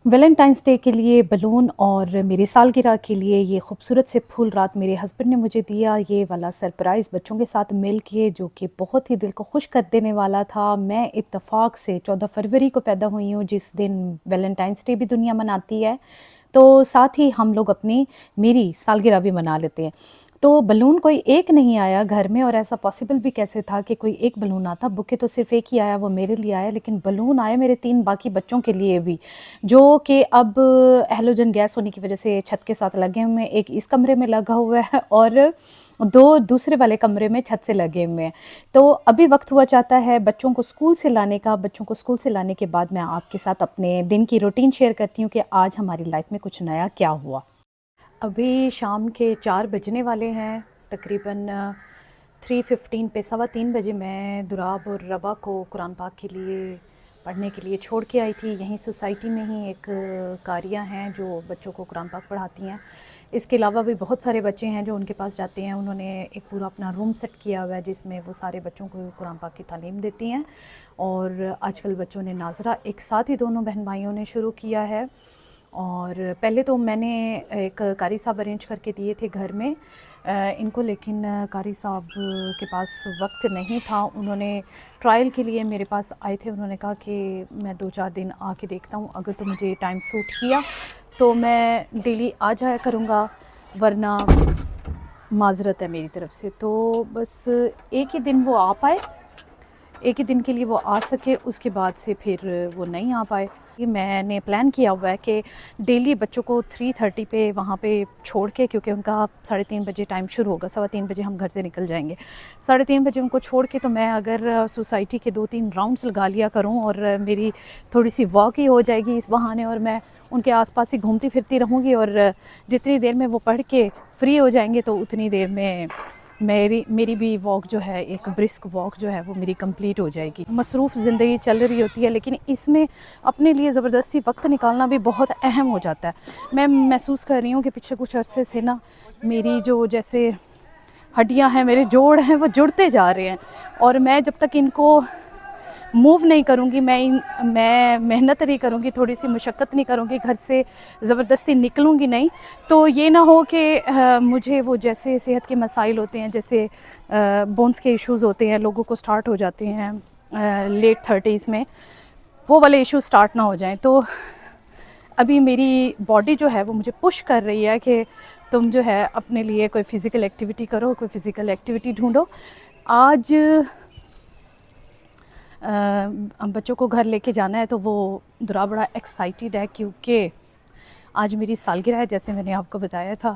Valentine's day के लिए balloon और मेरी सालगिरह के लिए ये खूबसूरत से फूल रात मेरे हस्बैंड ने मुझे दिया, ये वाला सरप्राइज़ बच्चों के साथ मिल के जो कि बहुत ही दिल को खुश कर देने वाला था। मैं इत्तेफ़ाक से 14 फरवरी को पैदा हुई हूँ, जिस दिन वैलेंटाइन्स डे भी दुनिया मनाती है। तो साथ ही हम लोग अपनी मेरी सालगिरह भी मना लेते हैं। तो बलून कोई एक नहीं आया घर में, और ऐसा पॉसिबल भी कैसे था कि कोई एक बलून आता? बुके तो सिर्फ़ एक ही आया, वो मेरे लिए आया, लेकिन बलून आए मेरे 3 बाकी बच्चों के लिए भी, जो कि अब हैलोजन गैस होने की वज़ह से छत के साथ लगे हुए हैं। एक इस कमरे में लगा हुआ है और 2 दूसरे वाले कमरे में छत से लगे हुए हैं। तो अभी वक़्त हुआ चाहता है बच्चों को स्कूल से लाने का। बच्चों को स्कूल से लाने के बाद मैं आपके साथ अपने दिन की रूटीन शेयर करती हूँ कि आज हमारी लाइफ़ में कुछ नया क्या हुआ। अभी शाम के 4 बजने वाले हैं, तकरीबन 3:15 पे, सवा 3 बजे मैं दुराब और रबा को कुरान पाक के लिए पढ़ने के लिए छोड़ के आई थी। यहीं सोसाइटी में ही एक कारिया हैं जो बच्चों को कुरान पाक पढ़ाती हैं। इसके अलावा भी बहुत सारे बच्चे हैं जो उनके पास जाते हैं। उन्होंने एक पूरा अपना रूम सेट किया हुआ है जिसमें वो सारे बच्चों को कुरान पाक की तालीम देती हैं। और आजकल बच्चों ने नाज़रा एक साथ ही दोनों बहन भाइयों ने शुरू किया है। और पहले तो मैंने एक कारी साहब अरेंज करके दिए थे घर में इनको, लेकिन कारी साहब के पास वक्त नहीं था। उन्होंने ट्रायल के लिए मेरे पास आए थे। उन्होंने कहा कि मैं 2-4 दिन आके देखता हूँ, अगर तो मुझे टाइम सूट किया तो मैं डेली आ जाया करूँगा, वरना माज़रत है मेरी तरफ़ से। तो बस एक ही दिन वो आ पाए, एक ही दिन के लिए वो आ सके, उसके बाद से फिर वो नहीं आ पाए। ये मैंने प्लान किया हुआ है कि डेली बच्चों को 3:30 पे वहाँ पे छोड़ के, क्योंकि उनका 3:30 बजे टाइम शुरू होगा, सवा 3 बजे हम घर से निकल जाएँगे। 3:30 बजे उनको छोड़ के तो मैं अगर सोसाइटी के 2-3 राउंड्स लगा लिया करूँ और मेरी थोड़ी-सी वॉक ही हो जाएगी इस बहाने, और मैं उनके आस-पास ही घूमती-फिरती रहूँगी, और जितनी देर में वो पढ़ के फ्री हो जाएँगे तो उतनी देर में मेरी भी वॉक जो है, एक ब्रिस्क वॉक जो है वो मेरी कंप्लीट हो जाएगी। मसरूफ़ ज़िंदगी चल रही होती है, लेकिन इसमें अपने लिए ज़बरदस्ती वक्त निकालना भी बहुत अहम हो जाता है। मैं महसूस कर रही हूँ कि पिछले कुछ अरसे से ना मेरी जो जैसे हड्डियाँ हैं, मेरे जोड़ हैं, वो जुड़ते जा रहे हैं, और मैं जब तक इनको मूव नहीं करूँगी, मैं मेहनत नहीं करूँगी, थोड़ी-सी मशक्क़त नहीं करूँगी, घर से ज़बरदस्ती निकलूँगी नहीं, तो ये ना हो कि मुझे वो जैसे सेहत के मसाइल होते हैं, जैसे बोन्स के इश्यूज़ होते हैं, लोगों को स्टार्ट हो जाते हैं लेट 30s में, वो वाले इश्यूज़ स्टार्ट ना हो जाएँ। तो अभी मेरी बॉडी जो है वो मुझे पुश कर रही है कि तुम जो है अपने लिए कोई फ़िज़िकल एक्टिविटी करो, कोई फ़िज़िकल एक्टिविटी ढूँढो। आज बच्चों को घर लेके जाना है, तो वो दुरा बड़ा एक्साइटेड है, क्योंकि आज मेरी सालगिरह है, जैसे मैंने आपको बताया था।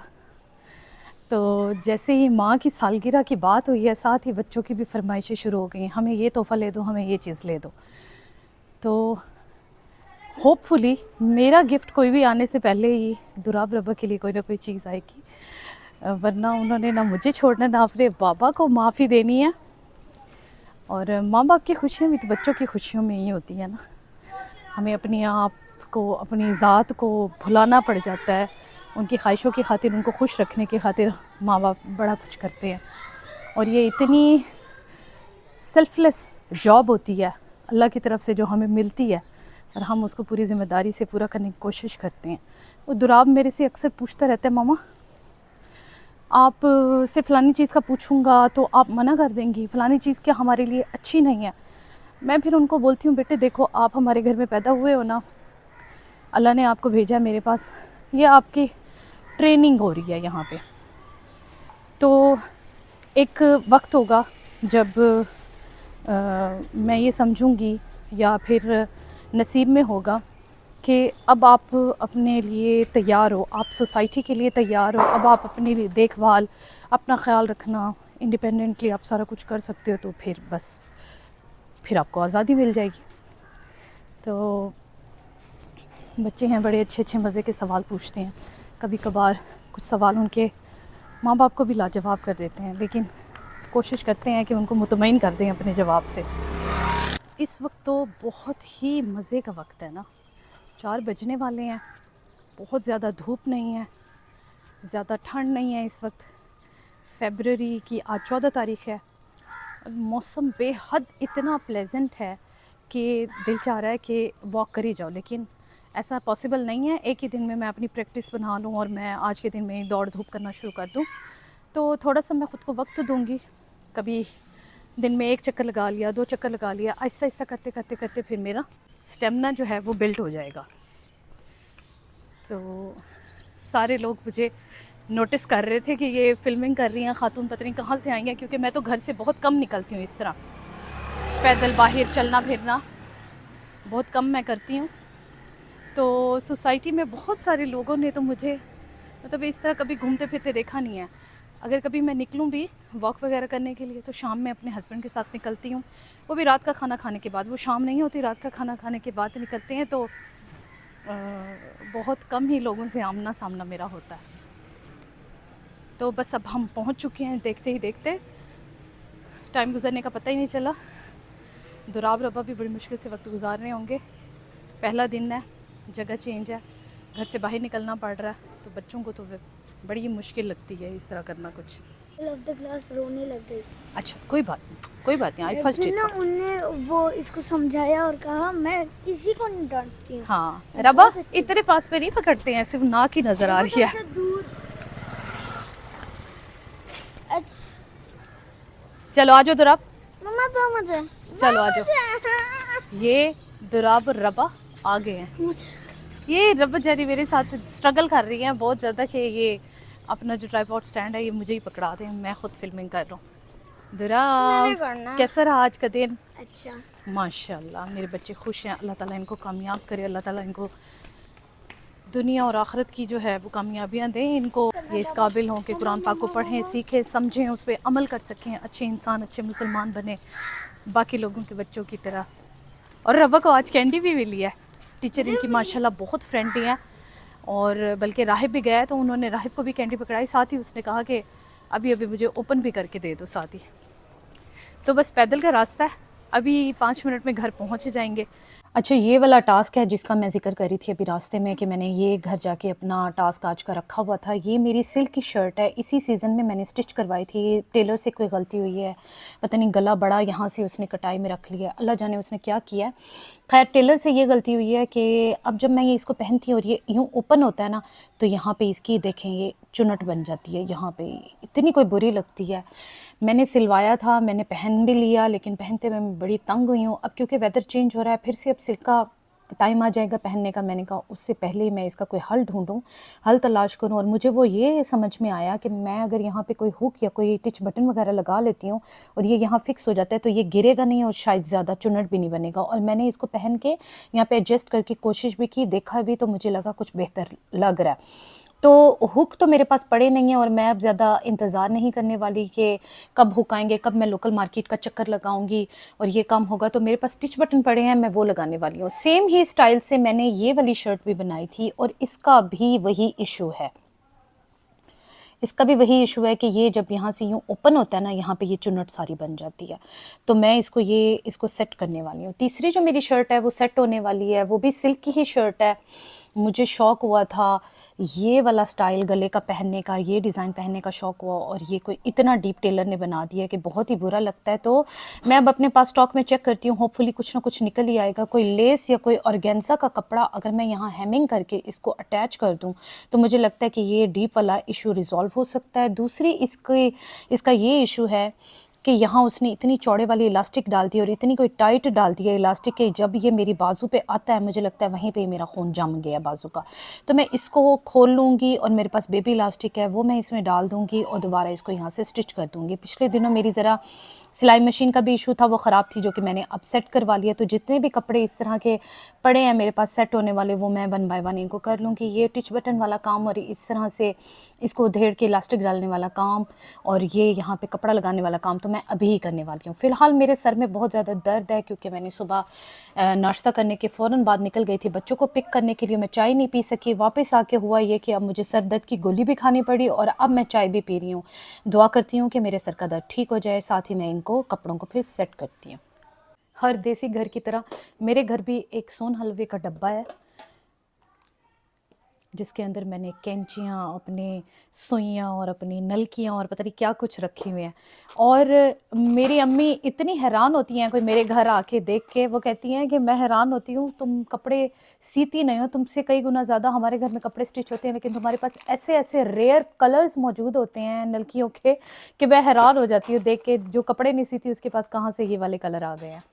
तो जैसे ही माँ की सालगिरह की बात हुई है, साथ ही बच्चों की भी फरमाइशें शुरू हो गई हैं, हमें ये तोहफ़ा ले दो, हमें ये चीज़ ले दो। तो होपफुली मेरा गिफ्ट कोई भी आने से पहले ही दुराब रब्बा के लिए कोई ना कोई चीज़ आएगी, वरना उन्होंने ना मुझे छोड़ना, ना अपने बाबा को माफ़ी देनी है। और माँ-बाप की खुशियाँ भी तो बच्चों की खुशियों में ही होती है ना। हमें अपने आप को, अपनी ज़ात को भुलाना पड़ जाता है। उनकी ख्वाहिशों की खातिर, उनको खुश रखने की खातिर माँ-बाप बड़ा कुछ करते हैं, और ये इतनी सेल्फ़लेस जॉब होती है अल्लाह की तरफ से जो हमें मिलती है, और हम उसको पूरी ज़िम्मेदारी से पूरा करने की कोशिश करते हैं। वो दुराब मेरे से अक्सर पूछता रहता है, मामा आप से फ़लानी चीज़ का पूछूँगा तो आप मना कर देंगी, फ़लानी चीज़ क्या हमारे लिए अच्छी नहीं है। मैं फिर उनको बोलती हूँ, बेटे देखो, आप हमारे घर में पैदा हुए हो ना, अल्लाह ने आपको भेजा है मेरे पास, ये आपकी ट्रेनिंग हो रही है यहाँ पे। तो एक वक्त होगा जब मैं ये समझूँगी, या फिर नसीब में होगा कि अब आप अपने लिए तैयार हो, आप सोसाइटी के लिए तैयार हो, अब आप अपनी देखभाल, अपना ख्याल रखना, इंडिपेंडेंटली आप सारा कुछ कर सकते हो, तो फिर बस फिर आपको आज़ादी मिल जाएगी। तो बच्चे हैं, बड़े अच्छे-अच्छे मज़े के सवाल पूछते हैं। कभी कभार कुछ सवाल उनके माँ बाप को भी लाजवाब कर देते हैं, लेकिन कोशिश करते हैं कि उनको मुतमईन कर दें अपने जवाब से। इस वक्त तो बहुत ही मज़े का वक्त है ना, 4 बजने वाले हैं, बहुत ज़्यादा धूप नहीं है, ज़्यादा ठंड नहीं है इस वक्त। फ़रवरी की आज 14 तारीख़ है। मौसम बेहद इतना प्लेजेंट है कि दिल चाह रहा है कि वॉक कर ही जाओ, लेकिन ऐसा पॉसिबल नहीं है एक ही दिन में मैं अपनी प्रैक्टिस बना लूँ और मैं आज के दिन में ही दौड़ धूप करना शुरू कर दूँ। तो थोड़ा सा मैं ख़ुद को वक्त दूँगी, कभी दिन में 1 चक्कर लगा लिया, 2 चक्कर लगा लिया, आहिस्ता आहिस्ता करते करते करते फिर मेरा स्टेमिना जो है वो बिल्ड हो जाएगा। तो सारे लोग मुझे नोटिस कर रहे थे कि ये फ़िल्मिंग कर रही हैं ख़ातून, पता नहीं कहाँ से आई हैं, क्योंकि मैं तो घर से बहुत कम निकलती हूँ। इस तरह पैदल बाहर चलना फिरना बहुत कम मैं करती हूँ। तो सोसाइटी में बहुत सारे लोगों ने तो मुझे मतलब इस तरह कभी घूमते फिरते देखा नहीं है। अगर कभी मैं निकलूँ भी वॉक वगैरह करने के लिए तो शाम में अपने हस्बैंड के साथ निकलती हूँ, वो भी रात का खाना खाने के बाद। वो शाम नहीं होती, रात का खाना खाने के बाद निकलते हैं। तो बहुत कम ही लोगों से आमना सामना मेरा होता है। तो बस अब हम पहुँच चुके हैं, देखते ही देखते टाइम गुजरने का पता ही नहीं चला। दुराब रब्बा भी बड़ी मुश्किल से वक्त गुजार रहे होंगे। पहला दिन है, जगह चेंज है, घर से बाहर निकलना पड़ रहा है, तो बच्चों को तो बड़ी मुश्किल लगती है इस तरह करना कुछ। क्लास रोने लग गई। अच्छा कोई बात नहीं, आई फर्स्ट ना उनने वो इसको समझाया और कहा मैं किसी को नहीं डांटती हूँ। हाँ रबा इतने पास पे नहीं पकड़ते हैं, सिर्फ नाक ही नजर आ रही है। चलो आ जाओ दुराब, मम्मा तो मुझे चलो आ जाओ। ये दुराब और रबा आ गए हैं। ये रबा जारी मेरे साथ स्ट्रगल कर रही हैं बहुत ज़्यादा कि ये अपना जो ट्राइपॉड स्टैंड है ये मुझे ही पकड़ा दें, मैं खुद फिल्मिंग कर रहा हूँ। दुराब कैसा रहा आज का दिन? अच्छा माशाल्लाह मेरे बच्चे खुश हैं, अल्लाह ताला इनको कामयाब करे, अल्लाह ताला इनको दुनिया और आखिरत की जो है वो कामयाबियाँ दें इनको। ये इस काबिल हों कि कुरान पाक को पढ़ें, सीखें, समझें, उस पर अमल कर सकें, अच्छे इंसान, अच्छे मुसलमान बने बाकी लोगों के बच्चों की तरह। और रबा को आज कैंडी भी मिली है। टीचर इनकी माशाल्लाह बहुत फ्रेंडली है, और बल्कि राहिब भी गया है तो उन्होंने राहिब को भी कैंडी पकड़ाई, साथ ही उसने कहा कि अभी अभी मुझे ओपन भी करके दे दो साथ ही। तो बस पैदल का रास्ता है, अभी 5 मिनट में घर पहुंच जाएंगे। अच्छा ये वाला टास्क है जिसका मैं ज़िक्र कर रही थी अभी रास्ते में कि मैंने ये घर जाके अपना टास्क आज का रखा हुआ था। ये मेरी सिल्क की शर्ट है, इसी सीज़न में मैंने स्टिच करवाई थी। टेलर से कोई गलती हुई है, पता नहीं गला बड़ा यहाँ से उसने कटाई में रख लिया, अल्लाह जाने उसने क्या किया है। खैर टेलर से ये गलती हुई है कि अब जब मैं ये इसको पहनती हूँ और ये यूँ ओपन होता है ना, तो यहाँ पे इसकी देखें ये चुनट बन जाती है, यहाँ पे इतनी कोई बुरी लगती है। मैंने सिलवाया था, मैंने पहन भी लिया, लेकिन पहनते हुए मैं बड़ी तंग हुई हूँ। अब क्योंकि वेदर चेंज हो रहा है, फिर से अब सिल्क का टाइम आ जाएगा पहनने का। मैंने कहा उससे पहले ही मैं इसका कोई हल ढूंढूं, हल तलाश करूं। और मुझे वो ये समझ में आया कि मैं अगर यहाँ पे कोई हुक या कोई टिच बटन वगैरह लगा लेती हूँ और ये यहाँ फिक्स हो जाता है तो ये गिरेगा नहीं और शायद ज़्यादा चुनट भी नहीं बनेगा। और मैंने इसको पहन के यहाँ पे एडजस्ट करके कोशिश भी की, देखा भी, तो मुझे लगा कुछ बेहतर लग रहा है। तो हुक तो मेरे पास पड़े नहीं है और मैं अब ज़्यादा इंतज़ार नहीं करने वाली कि कब हुक आएंगे, कब मैं लोकल मार्केट का चक्कर लगाऊंगी और ये काम होगा। तो मेरे पास स्टिच बटन पड़े हैं, मैं वो लगाने वाली हूँ। सेम ही स्टाइल से मैंने ये वाली शर्ट भी बनाई थी और इसका भी वही इशू है, इसका भी वही इशू है कि ये जब यहाँ से यूँ ओपन होता है ना, यहाँ पे ये चुन्नट सारी बन जाती है। तो मैं इसको सेट करने वाली हूँ। तीसरी जो मेरी शर्ट है वो सेट होने वाली है, वो भी सिल्क की ही शर्ट है। मुझे शौक़ हुआ था ये वाला स्टाइल गले का पहनने का, ये डिज़ाइन पहनने का शौक़ हुआ, और ये कोई इतना डीप टेलर ने बना दिया कि बहुत ही बुरा लगता है। तो मैं अब अपने पास स्टॉक में चेक करती हूँ, होपफुली कुछ ना कुछ निकल ही आएगा। कोई लेस या कोई ऑर्गेन्जा का कपड़ा अगर मैं यहाँ हेमिंग करके इसको अटैच कर दूँ तो मुझे लगता है कि ये डीप वाला इशू रिज़ॉल्व हो सकता है। दूसरी इसका ये इशू है कि यहाँ उसने इतनी चौड़े वाली इलास्टिक डाल दी और इतनी कोई टाइट डाल दी है इलास्टिक कि जब ये मेरी बाजू पे आता है मुझे लगता है वहीं पे मेरा खून जम गया बाजू का। तो मैं इसको खोल लूँगी और मेरे पास बेबी इलास्टिक है वो मैं इसमें डाल दूँगी और दोबारा इसको यहाँ से स्टिच कर दूँगी। पिछले दिनों मेरी ज़रा सिलाई मशीन का भी इशू था, वो ख़राब थी, जो कि मैंने अब सेट करवा लिया। तो जितने भी कपड़े इस तरह के पड़े हैं मेरे पास सेट होने वाले, वो मैं 1 बाय 1 इनको कर लूँगी। ये टिच बटन वाला काम और इस तरह से इसको उधेड़ के इलास्टिक डालने वाला काम और ये यहाँ पे कपड़ा लगाने वाला काम तो मैं अभी ही करने वाली हूँ। फ़िलहाल मेरे सर में बहुत ज़्यादा दर्द है क्योंकि मैंने सुबह नाश्ता करने के फ़ौरन बाद निकल गई थी बच्चों को पिक करने के लिए। मैं चाय नहीं पी सकी, वापस आके हुआ ये कि अब मुझे सर दर्द की गोली भी खानी पड़ी और अब मैं चाय भी पी रही हूँ। दुआ करती हूँ कि मेरे सर का दर्द ठीक हो जाए, साथ ही मैं इनको कपड़ों को फिर सेट करती हूँ। हर देसी घर की तरह मेरे घर भी एक सोन हलवे का डब्बा है जिसके अंदर मैंने कैंचियाँ, अपने सुइयाँ और अपनी नलकियाँ और पता नहीं क्या कुछ रखी हुई हैं। और मेरी अम्मी इतनी हैरान होती हैं कोई मेरे घर आके देख के, वो कहती हैं कि मैं हैरान होती हूँ, तुम कपड़े सीती नहीं हो, तुमसे कई गुना ज़्यादा हमारे घर में कपड़े स्टिच होते हैं, लेकिन तुम्हारे पास ऐसे-ऐसे रेयर कलर्स मौजूद होते हैं नलकियों के कि मैं हैरान हो जाती हूँ देख के, जो कपड़े नहीं सीती उसके पास कहाँ से ये वाले कलर आ गए हैं।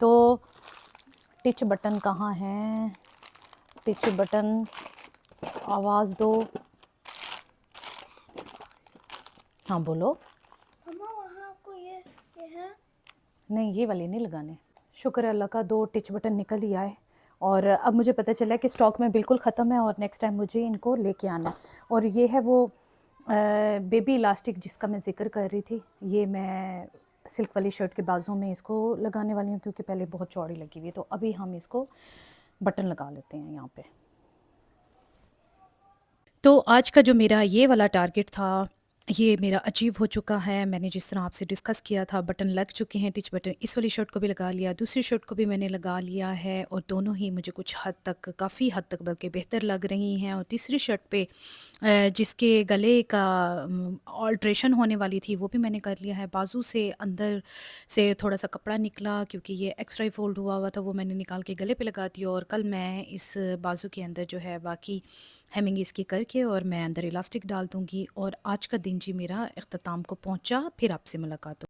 तो टिच बटन कहाँ है? टिच बटन, आवाज़ दो। हाँ, बोलो। मम्मा वहाँ आपको ये है। नहीं, ये वाले नहीं लगाने। शुक्र है अल्लाह का, 2 टिच बटन निकल ही आए और अब मुझे पता चला कि स्टॉक में बिल्कुल ख़त्म है और नेक्स्ट टाइम मुझे इनको लेके आना है। और ये है वो बेबी इलास्टिक जिसका मैं ज़िक्र कर रही थी। ये मैं सिल्क वाली शर्ट के बाजुओं में इसको लगाने वाली हूँ क्योंकि पहले बहुत चौड़ी लगी हुई है, तो अभी हम इसको बटन लगा लेते हैं यहाँ पे। तो आज का जो मेरा ये वाला टारगेट था, ये मेरा अचीव हो चुका है। मैंने जिस तरह आपसे डिस्कस किया था, बटन लग चुके हैं, टिच बटन इस वाली शर्ट को भी लगा लिया, दूसरी शर्ट को भी मैंने लगा लिया है और दोनों ही मुझे कुछ हद तक, काफ़ी हद तक बल्कि बेहतर लग रही हैं। और तीसरी शर्ट पे जिसके गले का ऑल्ट्रेशन होने वाली थी, वो भी मैंने कर लिया है। बाजू से अंदर से थोड़ा-सा कपड़ा निकला क्योंकि ये एक्स्ट्रा ही फ़ोल्ड हुआ हुआ था, वो मैंने निकाल के गले पे लगा दिया और कल मैं इस बाजू के अंदर जो है बाकी हेमिंग इसकी करके और मैं अंदर इलास्टिक डाल दूँगी। और आज का दिन जी मेरा इख्तिताम को पहुँचा। फिर आपसे मुलाकात हो